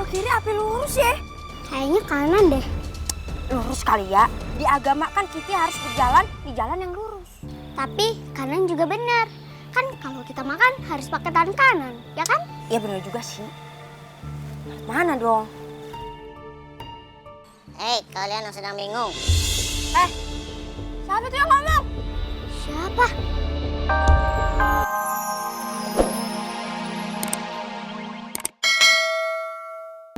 belok kiri apa lurus ya? Kayaknya kanan deh. Lurus kali ya. Di agama kan kita harus berjalan di jalan yang lurus. Tapi kanan juga benar. Kan kalau kita makan harus pakai tangan kanan, ya kan? Ya benar juga sih. Mana dong? Hei, kalian yang sedang bingung. Siapa tuh yang ngomong? Siapa?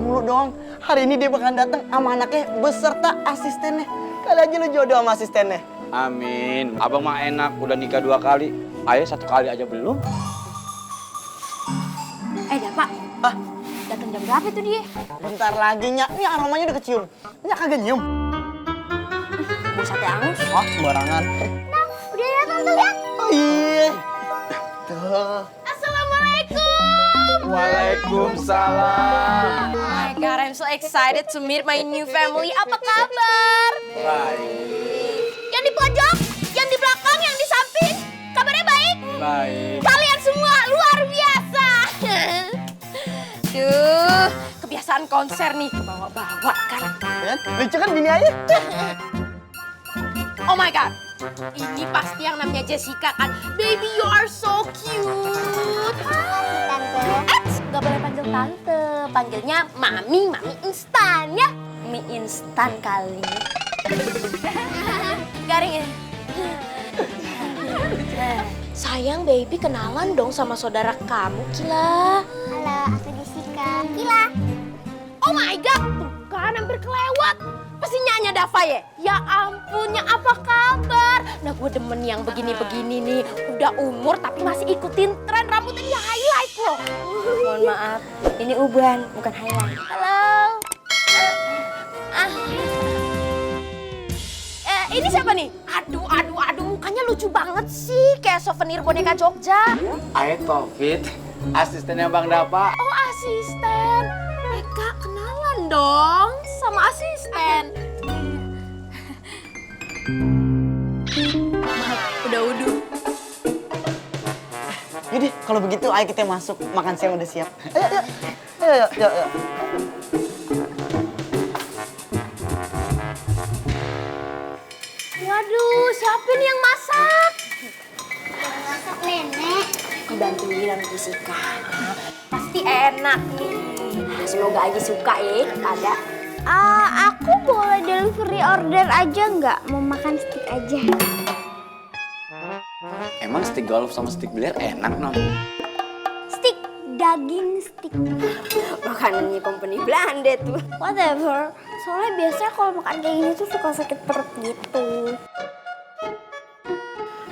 Mulu dong. Hari ini dia bakalan datang sama anaknya beserta asistennya. Kali aja lu jodoh sama asistennya. Amin. Abang mah enak, udah nikah 2 kali. Ayah 1 kali aja belum. Pak. Hah? Datang jam berapa tuh dia? Bentar lagi, Nyak. Ini aromanya udah kecium. Nyak kagak nyium. Bau sate angus. Wah, sembarangan. Udah datang tuh ya? Oh iya. Tuh. Assalamualaikum. Waalaikumsalam. Oh my God, I'm so excited to meet my new family. Apa kabar? Baik. Yang di pojok, yang di belakang, yang di samping. Kabarnya baik? Baik. Kalian semua luar biasa. Duh, kebiasaan konser nih. Kebawa-bawa kan. Kan? Lucu kan bini ayah? Oh my God. Ini pasti yang namanya Jessica kan. Baby, you are so cute. Gak boleh panggil tante. Panggilnya mami, mami instan ya. Mie instan kali. Garing ya. Sayang baby, kenalan dong sama saudara kamu, Kila. Halo, aku Jessica. Gila. Oh my God, tuh kan hampir kelewat. Pasti Nyanya Dava ya? Ya ampunnya, apa kabar? Nah gue demen yang begini-begini nih. Udah umur tapi masih ikutin tren, rambutnya di highlight loh. Mohon maaf, ini uban, bukan highlight. Halo. Ini siapa nih? Aduh, mukanya lucu banget sih. Kayak souvenir boneka Jogja. Ayah Taufik, asistennya Bang Dapa. Oh, asisten. Kak, kenalan dong sama asisten. Udah udu. Yaudah, kalau begitu ayo kita masuk. Makan siang udah siap. Ayo. Waduh, siapa nih yang masak? Masak nenek. Dibantuin sama Jessica. Pasti enak nih. Semoga aja suka ya, ada. Aku boleh delivery order aja nggak? Mau makan steak aja. Emang stick golf sama stick biliar enak, non? Steak, daging steak. Makanannya company Belanda tuh. Whatever. Soalnya biasanya kalau makan kayak gini tuh suka sakit perut gitu.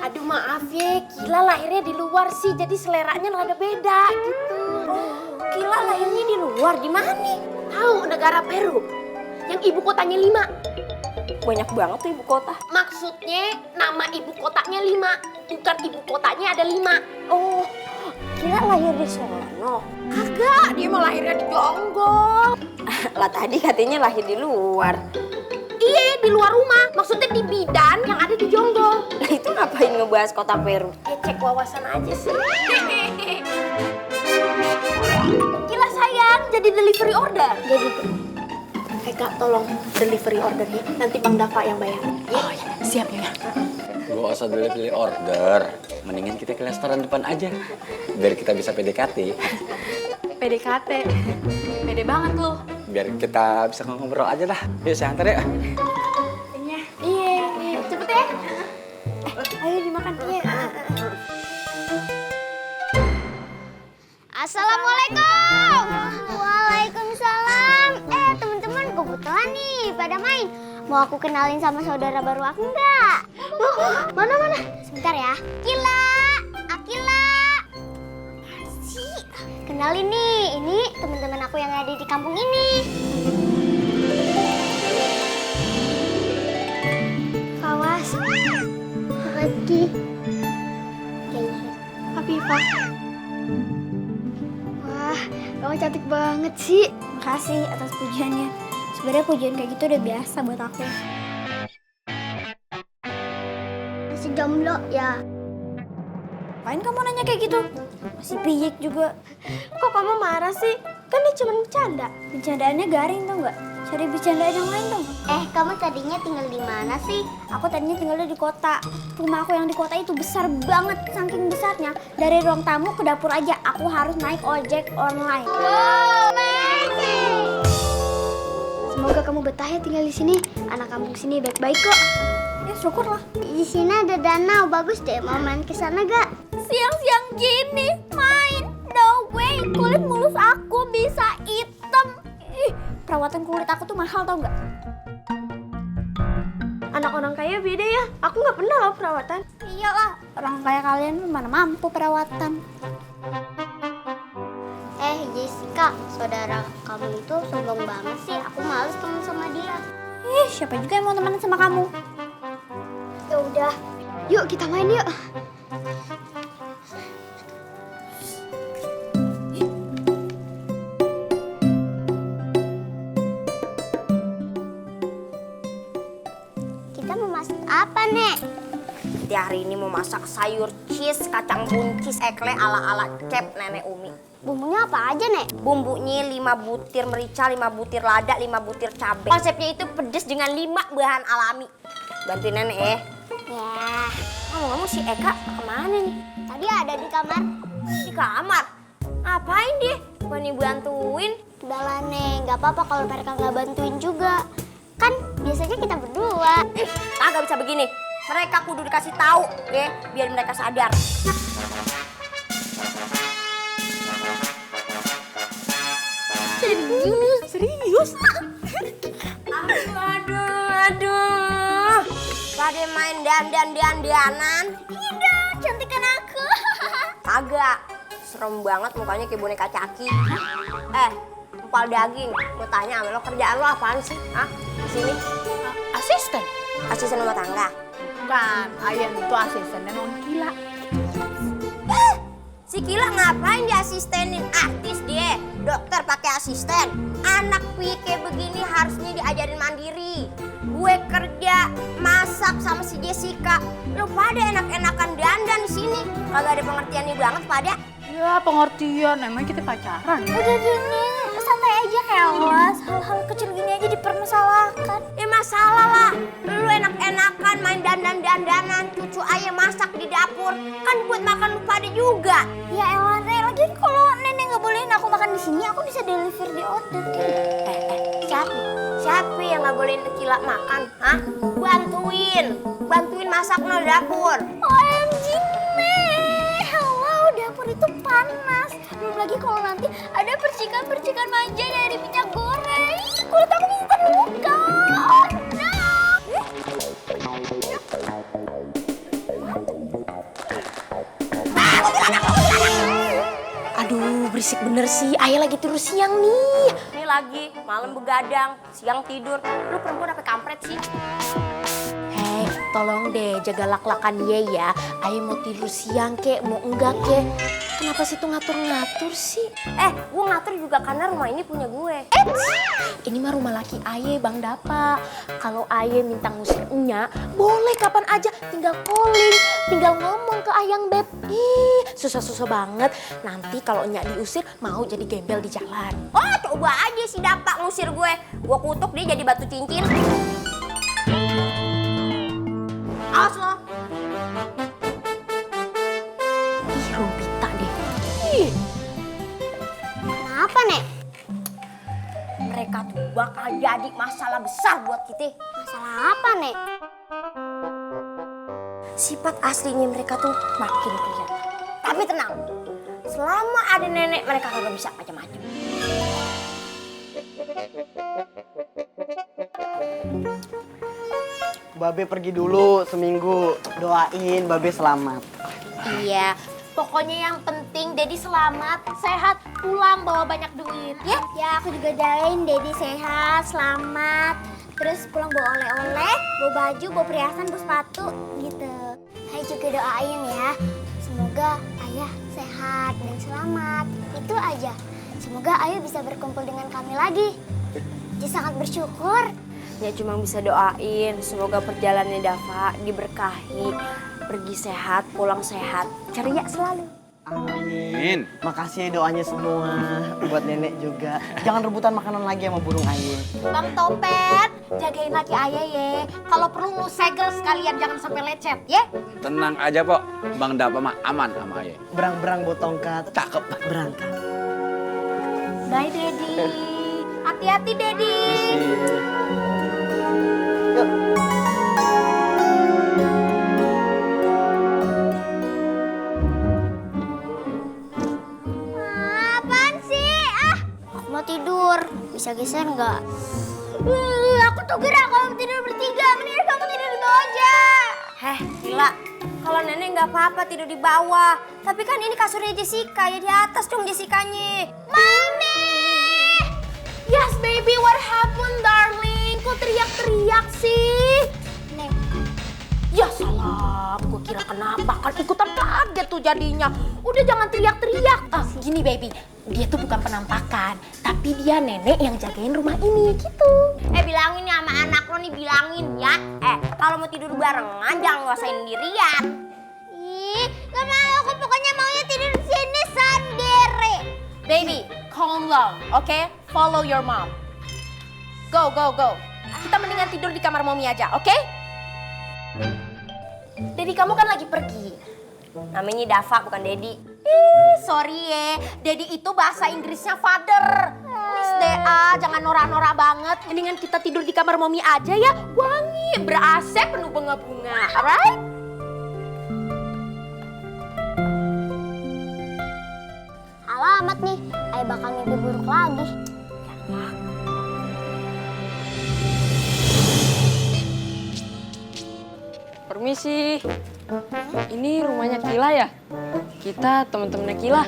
Aduh maaf ya, Kila lahirnya di luar sih, jadi seleranya rada beda gitu. Kila lahirnya di luar, di mana nih? Tahu negara Peru, yang ibu kotanya 5. Banyak banget tuh ibu kota. Maksudnya nama ibu kotanya 5, bukan ibu kotanya ada 5. Oh, Kila lahir di sono? Kagak, dia mau lahirnya di Jonggol. Lah tadi katanya lahir di luar. Iya, di luar rumah. Maksudnya di bidan yang ada di Jonggol. Nah itu ngapain ngebahas kota Peru? Ya cek wawasan aja sih. Gila sayang, jadi delivery order. Jadi Kak, tolong delivery ordernya. Nanti Bang Dava yang bayar. Oh ya, siap ya. Gak usah delivery order. Mendingan kita ke restoran depan aja. Biar kita bisa PDKT. PDKT. Pede banget lu. Biar kita bisa ngobrol aja dah. Yuk, saya antar ya. Iya, cepet ya. Ayo dimakan. Iya. Assalamualaikum. Waalaikumsalam. Teman-teman, kebetulan nih pada main. Mau aku kenalin sama saudara baru aku nggak? Mana? Sebentar ya. Akila. Sih. Kenalin nih, ini teman-teman aku yang ada di kampung ini. Fawas. Lagi. Afifah. Wah, kamu cantik banget sih. Makasih atas pujiannya. Sebenarnya pujian kayak gitu udah biasa buat aku. Masih jomblo ya? Ngapain kamu nanya kayak gitu? Masih piyik juga. Kok kamu marah sih? Kan dia cuma bercanda. Bercandaannya garing tau nggak? Cari bercandaan yang lain dong. Kamu tadinya tinggal di mana sih? Aku tadinya tinggalnya di kota. Rumah aku yang di kota itu besar banget, saking besarnya. Dari ruang tamu ke dapur aja, aku harus naik ojek online. Wow, amazing! Semoga kamu betah ya tinggal di sini. Anak kampung sini baik-baik kok. Ya syukurlah. Di sini ada danau, bagus deh. Mau main ke sana gak? Siang-siang gini main? No way, kulit mulus aku bisa hitam. Perawatan kulit aku tuh mahal tau nggak? Anak orang kaya beda ya. Aku nggak pernah loh perawatan. Iyalah, orang kaya kalian mana mampu perawatan. Jessica, saudara kamu itu sombong banget sih. Aku males temen sama dia. Siapa juga yang mau temenan sama kamu? Ya udah, yuk kita main yuk. Kita mau masak apa, Nek? Di hari ini mau masak sayur cheese, kacang buncis, ekle ala-ala cep Nenek Umi. Bumbunya apa aja, Nek? Bumbunya 5 butir merica, 5 butir lada, 5 butir cabai. Konsepnya itu pedes dengan 5 bahan alami. Bantuin Nenek ya. Ya, Ngomong-ngomong si Eka kemana nih? tadi ada di kamar. Di kamar? Ngapain dia? Bukan ibu bantuin. Udah lah, Nek, nggak apa-apa kalau mereka nggak bantuin juga. Kan biasanya kita berdua. Kagak bisa begini. Mereka kudu dikasih tahu ya, biar mereka sadar. Serius? Aduh. Pada main dandanan. Iya, cantikan aku. Kagak. Serem banget mukanya kayak boneka caki. Empal daging. Gue tanya sama lo, kerjaan lo apaan sih? Hah? Di sini? Asisten? Asisten rumah tangga. Bukan, Ayan itu asistennya non gila. Si Kila ngapain diasistenin? Artis dia, dokter pakai asisten. Anak piye kayak begini harusnya diajarin mandiri. Gue kerja, masak sama si Jessica. Lu pada enak-enakan dandan di sini. Kagak ada pengertiannya banget pada. Ya pengertian, emang kita pacaran. Udah gini, santai aja kelas. Hal-hal kecil gini aja dipermasalahkan. Ya masalah lah. Lu enak-enakan main dandan-dandanan. Cucu ayah masak di dapur. Kan buat makan lu pada juga. Ya elah, Nek, lagi kalau nenek nggak bolehin aku makan di sini, aku bisa deliver di order. Siapa yang nggak bolehin Kila makan? Hah? Bantuin masak no dapur. OMG, Nek. Hello, dapur itu panas. Belum lagi kalau nanti ada percikan-percikan manja dari minyak goreng. Kulit aku bisa terluka. Oh no. Aduh, berisik bener sih. Ayah lagi tidur siang nih. Ini lagi malam begadang, siang tidur. Lu perempuan apa kampret sih? Hei, tolong deh jaga lak-lakan dia ya. Ayah mau tidur siang kek, mau enggak kek. Kenapa sih tuh ngatur-ngatur sih? Gue ngatur juga karena rumah ini punya gue. Ini mah rumah laki ayah, Bang Dapa. Kalau ayah minta ngusir Enya, boleh kapan aja. Tinggal calling, tinggal ngomong ke Ayang Beb. Ih, susah-susah banget. Nanti kalau Enya diusir, mau jadi gembel di jalan. Oh, coba aja si Dapa ngusir gue. Gue kutuk dia jadi batu cincin. Awas lo. Ih, Rumpita deh. Kenapa, Nek? Mereka tuh bakal jadi masalah besar buat kita. Masalah apa, Nek? Sifat aslinya mereka tuh makin kelihatan. Tapi tenang, selama ada nenek mereka kagak bisa macam-macam. Babe pergi dulu seminggu. Doain Babe selamat. Iya, pokoknya yang penting Dedi selamat, sehat, pulang bawa banyak duit. Ya? Ya, aku juga doain Dedi sehat, selamat. Terus pulang bawa oleh-oleh, bawa baju, bawa perhiasan, bawa sepatu, gitu. Saya juga doain ya, semoga ayah sehat dan selamat. Itu aja. Semoga ayah bisa berkumpul dengan kami lagi. Dia sangat bersyukur. Ya cuma bisa doain, semoga perjalanannya Dava diberkahi, pergi sehat, pulang sehat, ceria selalu. Amin. Makasih ya doanya semua buat nenek juga. Jangan rebutan makanan lagi sama burung Aye. Bang Topet, jagain laki ayah ya. Kalau perlu lu segel sekalian, jangan sampai lecet, ya. Tenang aja, Pok. Bang Dapa mah aman sama Ayah. Berang-berang bawa tongkat. Cakep. Berangkat. Bye, Dedi. Hati-hati, Dedi. Yuk. Apaan sih? Aku mau tidur. Bisa geser nggak? Aku tuh gerak kalau tidur bertiga. Mendingan kamu tidur di bawah aja. Heh, gila. Kalau nenek nggak apa-apa tidur di bawah. Tapi kan ini kasurnya Jessica, ya di atas dong Jessicanya. Mami! Yes, baby, what happened, darling? Kok teriak-teriak sih? Nih, Ya salah, gue kira kenapa? Kan ikutan kaget tuh jadinya. Udah jangan teriak-teriak. Gini baby, dia tuh bukan penampakan, tapi dia nenek yang jagain rumah ini gitu. Bilangin ya sama anak lo nih, bilangin ya. Kalau mau tidur barengan jangan nguasain dirian. ih, gak mau. Aku pokoknya maunya tidur di sini sendiri. Baby, calm down, oke? Follow your mom. Go, go, go. Kita mendingan tidur di kamar mommy aja, oke? Dedi kamu kan lagi pergi. Namanya Dava bukan Dedi. Sorry ya, Dedi itu bahasa Inggrisnya father. Miss Dea, jangan norak-norak banget. Mendingan kita tidur di kamar mommy aja ya. Wangi, ber-AC, penuh bunga-bunga, alright? Alamat nih, Ayah bakal mimpi buruk lagi. Permisi. Ini rumahnya Kila ya? Kita teman-temannya Kila.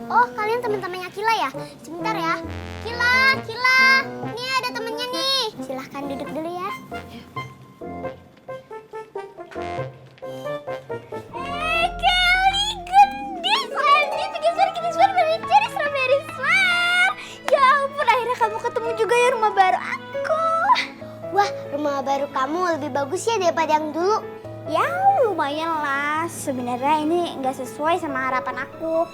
Oh, kalian teman-temannya Kila ya? Sebentar ya. Kila, Kila. Nih ada temennya nih. Silahkan duduk dulu ya. Kelly, gendis. Lanjut, bikin suara berbicara strawberry swear. Ya ampun, akhirnya kamu ketemu juga ya rumah baru aku. Wah, rumah baru kamu lebih bagus ya daripada yang dulu. Ya lumayan lah, sebenarnya ini nggak sesuai sama harapan aku.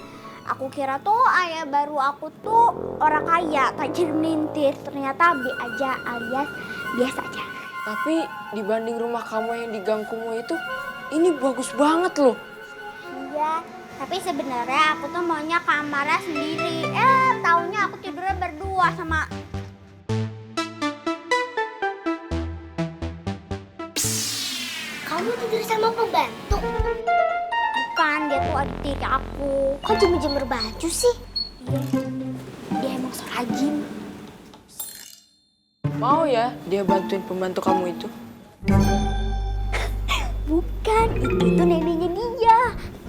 Aku kira tuh ayah baru aku tuh orang kaya, tajir melintir. Ternyata B aja alias biasa aja. Tapi dibanding rumah kamu yang di Gang Kumuh itu, ini bagus banget loh. Iya, tapi sebenarnya aku tuh maunya kamarnya sendiri. Taunya aku tidurnya berdua sama... Kamu tidur sama pembantu? Bukan, dia tuh adik tiri aku. Kok jemur-jemur baju sih? Iya, dia emang so rajin. Mau ya dia bantuin pembantu kamu itu? Bukan, itu neneknya dia.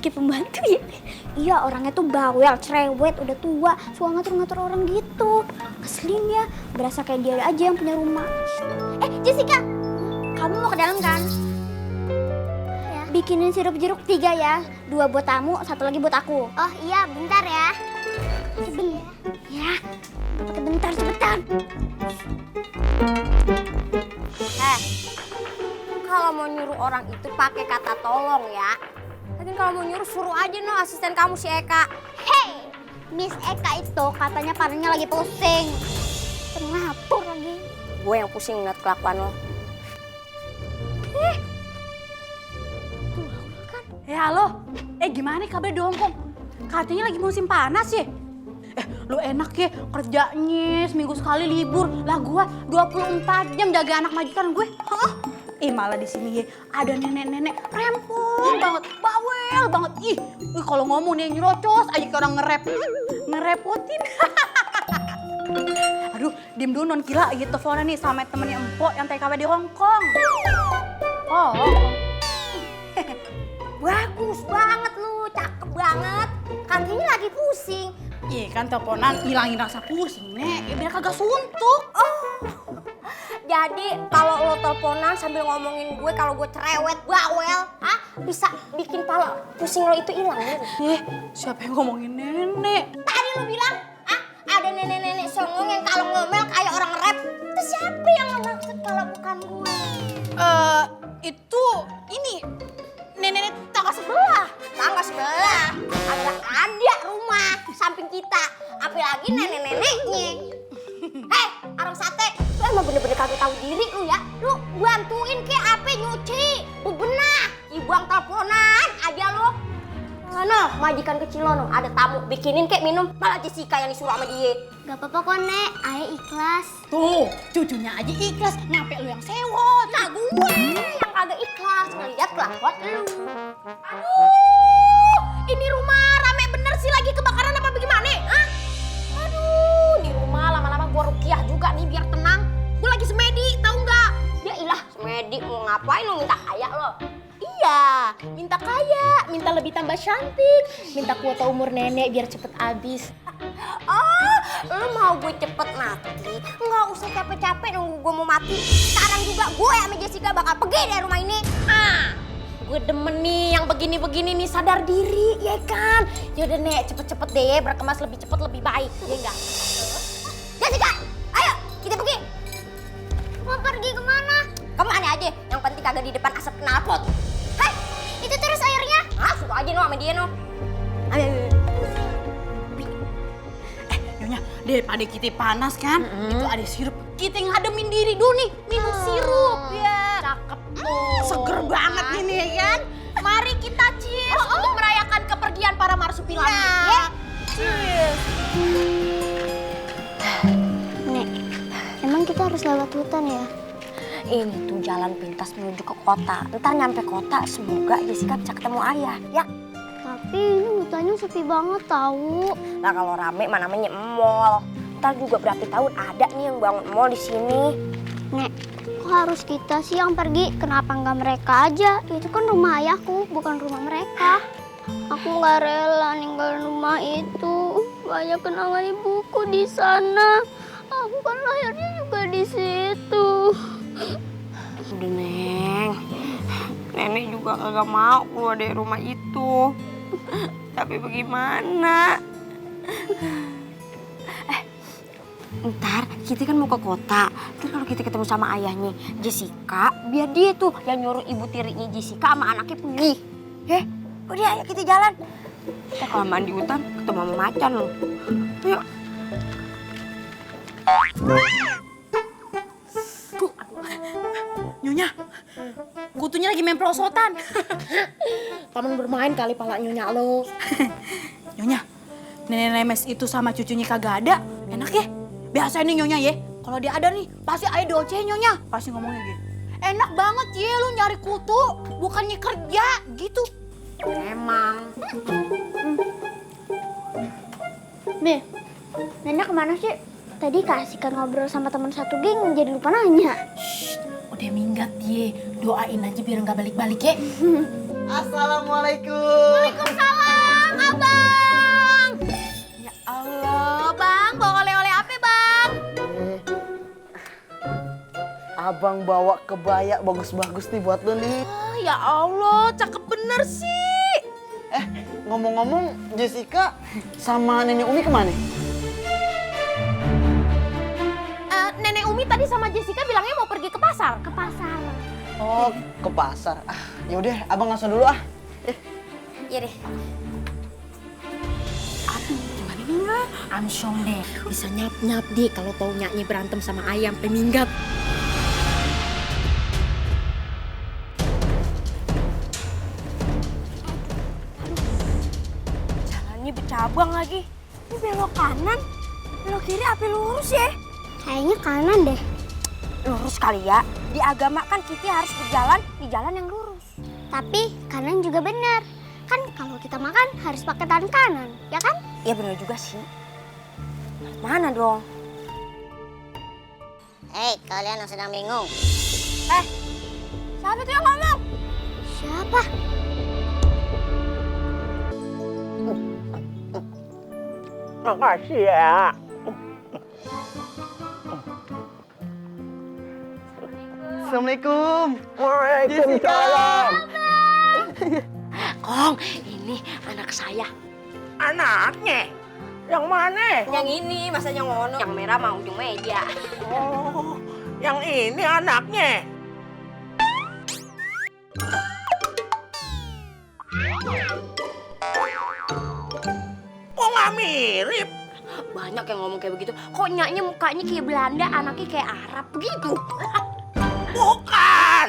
Kayak pembantu ya? Iya, orangnya tuh bawel, cerewet, udah tua. Suka ngatur-ngatur orang gitu. Ngeselin ya, berasa kayak dia aja yang punya rumah. Jessica, kamu mau ke dalam kan? Bikinin sirup jeruk 3 ya. 2 buat tamu, 1 lagi buat aku. Oh iya, bentar ya. Sebentar. Ya, pakai bentar, cepetan. Kalau mau nyuruh orang itu pakai kata tolong ya. Tapi kalau mau nyuruh suruh aja no asisten kamu si Eka. Hey, Miss Eka itu katanya palanya lagi pusing. Kenapa lagi? Gue yang pusing ngeliat kelakuan lo. Halo, gimana kabar dongkong? Katanya lagi musim panas ya? Lu enak ya kerjanya seminggu sekali libur. Lah gua 24 jam jaga anak majikan gue. Malah di sini ya ada nenek-nenek rempong banget, bawel banget. Kalau ngomong nih nyerocos aja kayak orang ngerepotin. Aduh, diem dulu non Kila gitu teleponan nih sama temennya Empok yang TKW di Hongkong. Oh. Bagus banget lu, cakep banget. Katanya lagi pusing. Iya kan teleponan hilangin rasa pusing, Nek. Biar kagak suntuk. Jadi kalau lo teleponan sambil ngomongin gue kalau gue cerewet, bawel, bisa bikin pala pusing lo itu hilang gitu. Siapa yang ngomongin nenek? Tadi lo bilang, ada nenek-nenek songong yang kalau ngomel kayak orang rap. Itu siapa yang lo maksud kalau bukan gue? Itu ini nenek-nenek tangga sebelah. Tangga sebelah, agak kan nenek-neneknya. Hei, arang sate, lu emang bener-bener kagak tahu diri lu ya. Lu bantuin ke apa nyuci, bebenah, dibuang teleponan aja lu. Ano, majikan kecil lo, ada tamu bikinin kek minum, malah Jessica yang disuruh sama dia. Gak apa-apa kok, Nek. Ayah ikhlas. Tuh, cucunya aja ikhlas, ngapain lu yang sewot? Nah gue yang kagak ikhlas ngeliat kelakuan lu. Aduh, ini rumah rame bener sih, lagi kebakaran apa bagaimana? Hah? Aduh, di rumah lama-lama gua rukiah juga nih biar tenang. Gua lagi semedi, tahu nggak? Ya ilah, semedi mau ngapain lu minta kaya lo? Iya, minta kaya, minta lebih tambah cantik, minta kuota umur nenek biar cepet habis. Oh, lu mau gue cepet mati? Nggak usah capek-capek nunggu gue mau mati. Sekarang juga gue sama Jessica bakal pergi dari rumah ini. Gue demen nih yang begini-begini nih, sadar diri, ya kan? Yaudah Nek, cepet-cepet deh, berkemas lebih cepet lebih baik, ya enggak? Jessica, ayo kita pergi. Mau pergi kemana? Kemana aja, yang penting kagak di depan asap knalpot. Hai, Itu terus airnya? suka aja no sama dia no. Ayo. Nyonya, daripada kita panas kan, itu ada sirup. Kita ngademin diri dulu nih, minum sirup ya. Cakep tuh. Seger banget ini ya kan? Mari kita cheers untuk merayakan kepergian para marsupilami. Nah. Ya. Nek, emang kita harus lewat hutan ya? Ini tuh jalan pintas menuju ke kota. Ntar nyampe kota, semoga Jessica bisa ketemu ayah, ya. Tapi ini hutannya sepi banget tahu. Nah kalau rame mana namanya mall. Ntar juga berapa tahun ada nih yang bangun mall di sini. Nek, kok harus kita sih yang pergi? Kenapa nggak mereka aja? Itu kan rumah ayahku, bukan rumah mereka. Aku nggak rela ninggalin rumah itu. Banyak kenangan ibuku di sana. Aku kan lahirnya juga di situ. Udah Neng, nenek juga kagak mau keluar dari rumah itu. Tapi bagaimana? Ntar kita kan mau ke kota. Ntar kalau kita ketemu sama ayahnya Jessica, biar dia tuh yang nyuruh ibu tirinya Jessica sama anaknya pergi. Udah ayo kita jalan. Kita kelamaan di hutan ketemu sama macan loh. Ayo. Nyonya, kutunya lagi main perosotan. Paman bermain kali pala nyonya lo. Nyonya, nenek Nemes itu sama cucunya kagak ada. Enak ya? Biasa nih Nyonya ya. Kalau dia ada nih, pasti ayah doce Nyonya. Pasti ngomongnya gitu. Enak banget ya lu nyari kutu, bukannya kerja gitu. Emang. Nih, nenek kemana sih? Tadi keasikan ngobrol sama teman satu geng jadi lupa nanya. Udah minggat dia. Doain aja biar nggak balik-balik ya. Assalamualaikum. Waalaikumsalam, Abang. Ya Allah, Bang. Bawa oleh-oleh apa, Bang? Abang bawa kebaya bagus-bagus nih buat lo nih. Oh, ya Allah, cakep bener sih. Ngomong-ngomong, Jessica sama Nenek Umi kemana? Nenek Umi tadi sama Jessica bilangnya mau pergi ke pasar. Ke pasar. Oh, ke pasar. Yaudah, abang langsung dulu ah. Iya deh. Aduh, gimana nih nggak? Amsyong deh, bisa nyap-nyap deh kalau tau nyaknya berantem sama ayam sampai minggat. Jalannya bercabang lagi. Ini belok kanan, belok kiri apa lurus ya? Kayaknya kanan deh. Lurus kali ya. Di agama kan kita harus berjalan di jalan yang lurus. Tapi kanan juga benar. Kan kalau kita makan harus pakai tangan kanan, ya kan? Ya benar juga sih. Mana dong? Hei, kalian yang sedang bingung. Siapa tuh yang ngomong? Siapa? Makasih ya. Assalamualaikum. Waalaikumsalam. Kong, ini anak saya. Anaknya? Yang mana? Yang ini, masa yang ngono? Yang merah mau ujung meja. Oh, yang ini anaknya. Kok nggak mirip? Banyak yang ngomong kayak begitu. Kok nyaknya mukanya kayak Belanda, anaknya kayak Arab begitu. Bukan.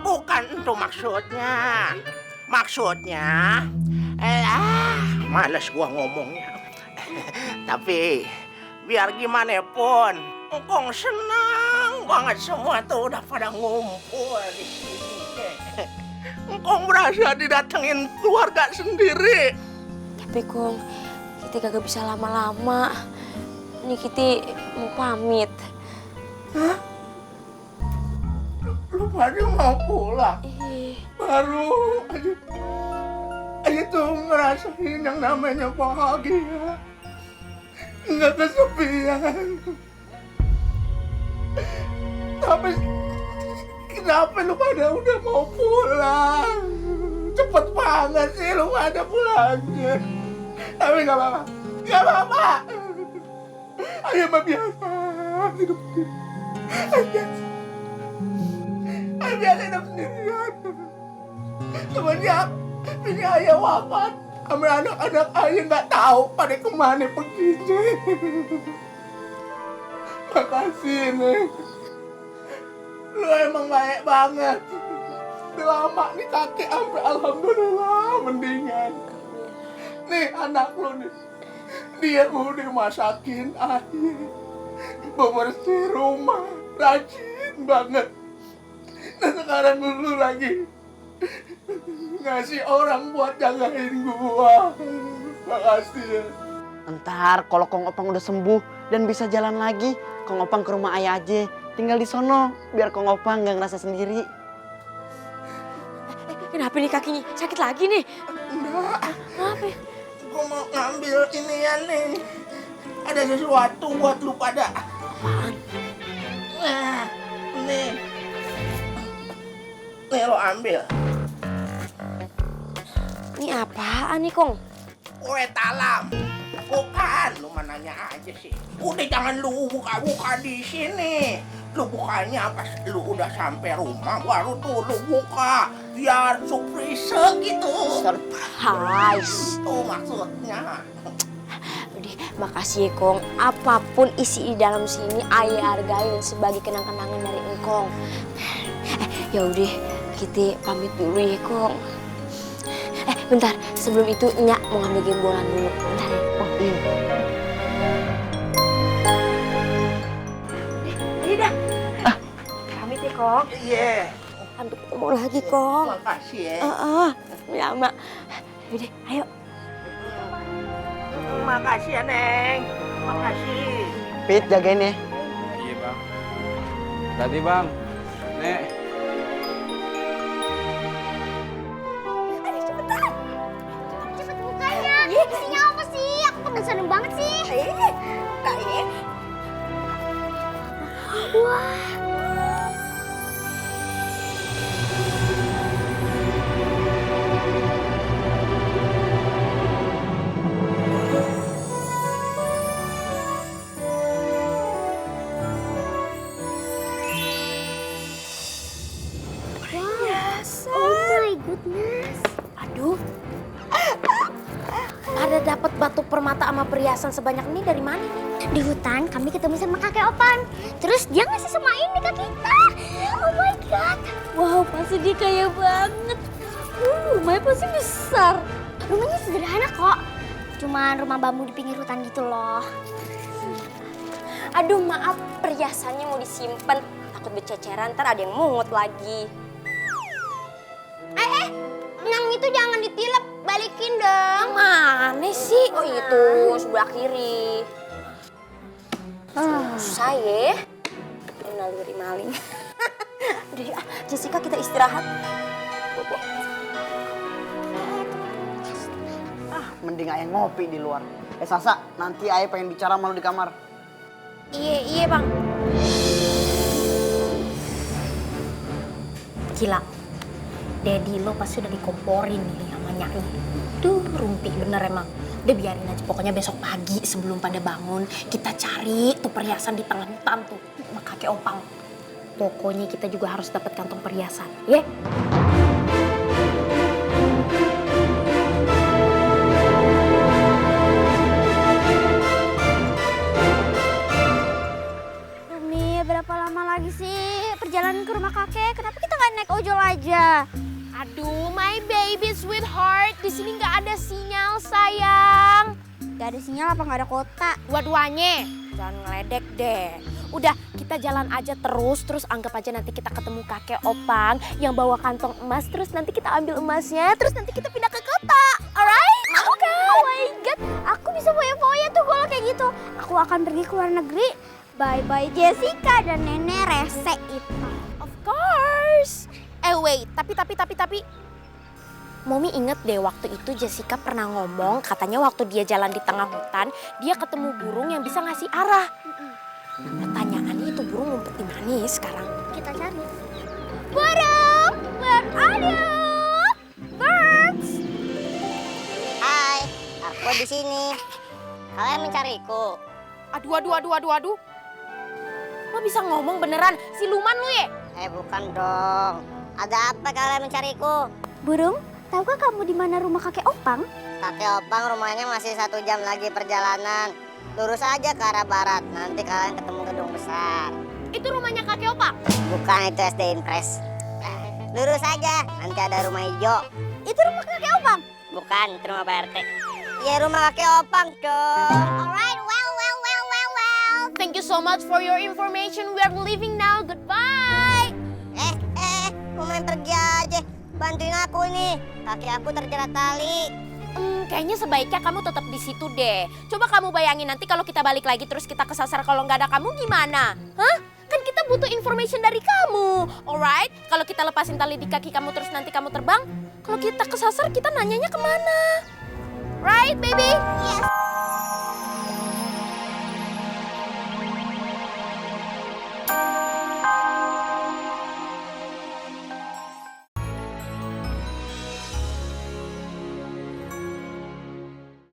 Bukan itu maksudnya. Maksudnya, males gua ngomongnya. Tapi biar gimana pun, engkong senang banget semua tuh udah pada ngumpul di sini. Engkong berasa didatengin keluarga sendiri. Tapi Kong, kita kagak bisa lama-lama. Ini kita mau pamit. Hah? Lu pada mau pulang? Baru aja tuh ngerasain yang namanya bahagia. Nggak kesepian. Tapi kenapa lu pada udah mau pulang? Cepet banget sih lu pada pulangnya. Tapi nggak apa-apa. Nggak apa-apa. Ayo mah biasa hidup sendiri. Ayo biasa hidup sendirian. Semenjak ini ayah wafat, sama anak-anak ayah nggak tahu pada kemana perginya. Makasih nih. Lu emang baik banget. Udah lama nih kakek sampai alhamdulillah mendingan. Nih anak lu nih, dia udah masakin ayah, bebersih rumah, rajin banget. Dan sekarang lu lagi ngasih orang buat jagain gua. Makasih ya. Ntar kalau Kong Opang udah sembuh dan bisa jalan lagi, Kong Opang ke rumah ayah aja. Tinggal di sono, biar Kong Opang nggak ngerasa sendiri. Kenapa nih kakinya? Sakit lagi nih? Enggak, Kenapa? gua mau ngambil inian nih. Ada sesuatu buat lu pada. Apaan? Nah, nih. Nih lo ambil. Ini apaan nih, Kong? Kue talam. Bukan, lu mana nanya aja sih. Udah jangan lu buka-buka di sini. Lu bukanya pas lu udah sampai rumah baru tuh lu buka. Biar surprise gitu. Surprise. Itu maksudnya. Udah, makasih ya, Kong. Apapun isi di dalam sini, ayah hargain sebagai kenang-kenangan dari engkong. Ya udah, kita pamit dulu ya, Kong. Bentar, sebelum itu Nyak mau ngambil gembolan dulu. Bentar ya. Oh iya. Ayo dah. Pamit ya, Kong. Iya. Sampai ketemu lagi, Kong. Makasih ya. Ya, Mak. Udah, ayo. Makasih ya, Neng. Makasih. Pit, jagain ya. Iya bang. Tadi bang, Nek. Cepet bukanya. Isinya apa sih? Aku penasaran banget sih. Kayaknya Wah. Oh my goodness. Aduh. Pada dapat batu permata sama perhiasan sebanyak ini dari mana nih? Di hutan kami ketemu sama kakek Opan. Terus dia ngasih semua ini ke kita. Oh my god. Wow, pasti dia kaya banget. Rumahnya pasti besar. Rumahnya sederhana kok. Cuman rumah bambu di pinggir hutan gitu loh. Aduh, maaf, perhiasannya mau disimpan. Takut bececeran, ntar ada yang mungut lagi. Nang itu jangan ditilep, balikin dong. Mana sih? Oh itu, sebelah kiri. Susah ya. Naluri maling. Udah ya, Jessica kita istirahat. Mending ayah ngopi di luar. Sasa, nanti ayah pengen bicara sama lu di kamar. Iya bang. Gila, Daddy lo pasti udah dikomporin nih sama nyaknya. Duh, rumpi bener emang. Udah biarin aja, pokoknya besok pagi sebelum pada bangun, kita cari tuh perhiasan di tengah hutan tuh sama kakek Opang. Pokoknya kita juga harus dapat kantong perhiasan, ya? sinyal, sayang. Gak ada sinyal apa nggak ada kota? Dua-duanya. Jangan ngeledek deh. Udah, kita jalan aja terus anggap aja nanti kita ketemu kakek Opang yang bawa kantong emas, terus nanti kita ambil emasnya, terus nanti kita pindah ke kota. Alright? Mau kan? Oh my god, aku bisa foya-foya tuh kalau kayak gitu. Aku akan pergi ke luar negeri. Bye-bye Jessica dan nenek rese itu. Of course. Wait, tapi. Momi inget deh waktu itu Jessica pernah ngomong katanya waktu dia jalan di tengah hutan, dia ketemu burung yang bisa ngasih arah. Pertanyaannya itu burung ngumpet di mana ya sekarang? Kita cari. Burung, where are you? Birds. Hai, aku di sini. Kalian mencariku? Aduh. Lo bisa ngomong beneran, siluman lu ya? Bukan dong. Ada apa kalian mencariku? Burung, tahukah kamu di mana rumah kakek Opang? Kakek Opang rumahnya masih 1 jam lagi perjalanan. Lurus aja ke arah barat, nanti kalian ketemu gedung besar. Itu rumahnya kakek Opang? Bukan, itu SD Impres. Lurus aja, nanti ada rumah hijau. Itu rumah kakek Opang. Bukan, itu rumah Pak RT. Ya rumah kakek Opang dong. Alright, well. Thank you so much for your information. We are leaving now. Goodbye. Mau main pergi aja. Bantuin aku nih, kaki aku terjerat tali. Kayaknya sebaiknya kamu tetap di situ deh. Coba kamu bayangin nanti kalau kita balik lagi terus kita kesasar kalau nggak ada kamu gimana? Hah? Kan kita butuh information dari kamu. Alright? Kalau kita lepasin tali di kaki kamu terus nanti kamu terbang, kalau kita kesasar kita nanyanya kemana? Right, baby?